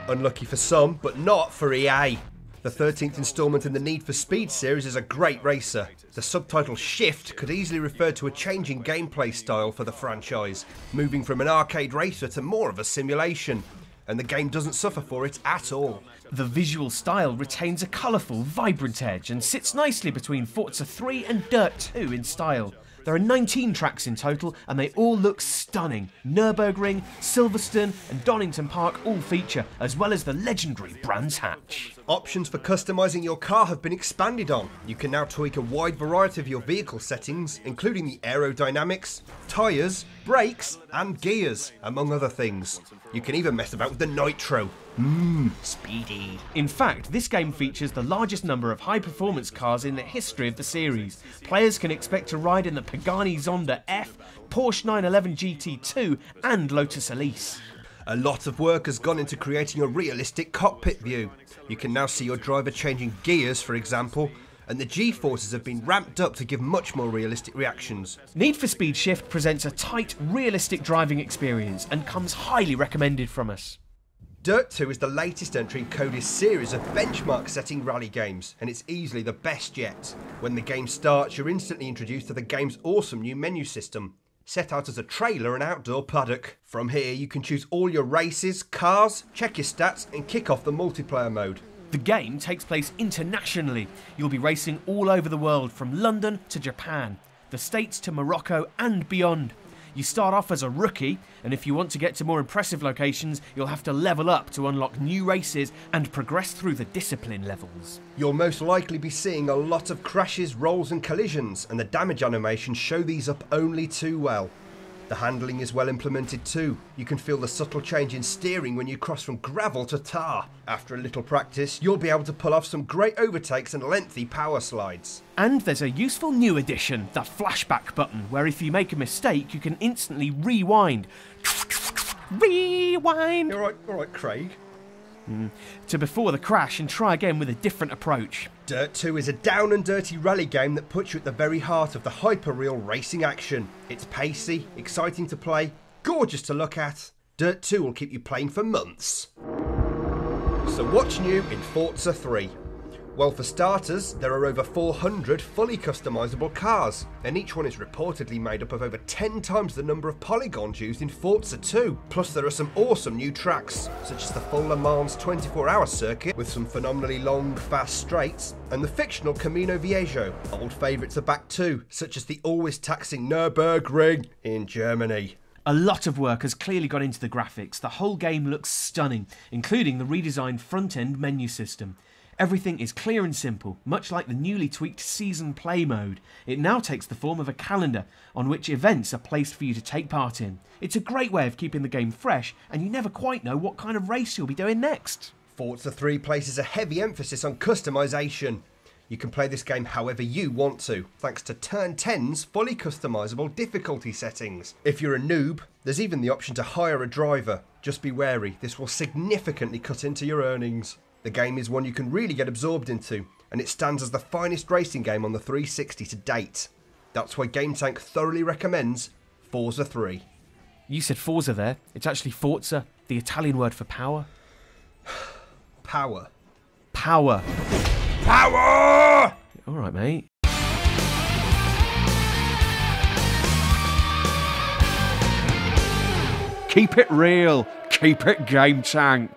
Unlucky for some, but not for EA. The 13th instalment in the Need for Speed series is a great racer. The subtitle Shift could easily refer to a changing gameplay style for the franchise, moving from an arcade racer to more of a simulation, and the game doesn't suffer for it at all. The visual style retains a colourful, vibrant edge and sits nicely between Forza 3 and Dirt 2 in style. There are 19 tracks in total and they all look stunning. Nürburgring, Silverstone and Donington Park all feature, as well as the legendary Brands Hatch. Options for customising your car have been expanded on. You can now tweak a wide variety of your vehicle settings, including the aerodynamics, tyres, brakes and gears, among other things. You can even mess about with the nitro. Speedy. In fact, this game features the largest number of high-performance cars in the history of the series. Players can expect to ride in the Pagani Zonda F, Porsche 911 GT2 and Lotus Elise. A lot of work has gone into creating a realistic cockpit view. You can now see your driver changing gears, for example, and the G-forces have been ramped up to give much more realistic reactions. Need for Speed Shift presents a tight, realistic driving experience and comes highly recommended from us. Dirt 2 is the latest entry in Cody's series of benchmark-setting rally games, and it's easily the best yet. When the game starts, you're instantly introduced to the game's awesome new menu system, set out as a trailer and outdoor paddock. From here, you can choose all your races, cars, check your stats, and kick off the multiplayer mode. The game takes place internationally. You'll be racing all over the world, from London to Japan, the States to Morocco and beyond. You start off as a rookie, and if you want to get to more impressive locations, you'll have to level up to unlock new races and progress through the discipline levels. You'll most likely be seeing a lot of crashes, rolls and collisions, and the damage animations show these up only too well. The handling is well implemented too. You can feel the subtle change in steering when you cross from gravel to tar. After a little practice, you'll be able to pull off some great overtakes and lengthy power slides. And there's a useful new addition, the flashback button, where if you make a mistake, you can instantly rewind. Rewind! All right, Craig. To before the crash and try again with a different approach. Dirt 2 is a down and dirty rally game that puts you at the very heart of the hyper-real racing action. It's pacey, exciting to play, gorgeous to look at. Dirt 2 will keep you playing for months. So what's new in Forza 3? Well, for starters, there are over 400 fully customisable cars, and each one is reportedly made up of over 10 times the number of polygons used in Forza 2. Plus there are some awesome new tracks, such as the full Le Mans 24-hour circuit with some phenomenally long, fast straights, and the fictional Camino Viejo. Old favourites are back too, such as the always taxing Nürburgring in Germany. A lot of work has clearly gone into the graphics. The whole game looks stunning, including the redesigned front-end menu system. Everything is clear and simple, much like the newly tweaked Season Play mode. It now takes the form of a calendar on which events are placed for you to take part in. It's a great way of keeping the game fresh, and you never quite know what kind of race you'll be doing next. Forza 3 places a heavy emphasis on customisation. You can play this game however you want to, thanks to Turn 10's fully customisable difficulty settings. If you're a noob, there's even the option to hire a driver. Just be wary, this will significantly cut into your earnings. The game is one you can really get absorbed into, and it stands as the finest racing game on the 360 to date. That's why GameTank thoroughly recommends Forza 3. You said Forza there. It's actually Forza, the Italian word for power. Power. Power. Power! Alright, mate. Keep it real. Keep it GameTank.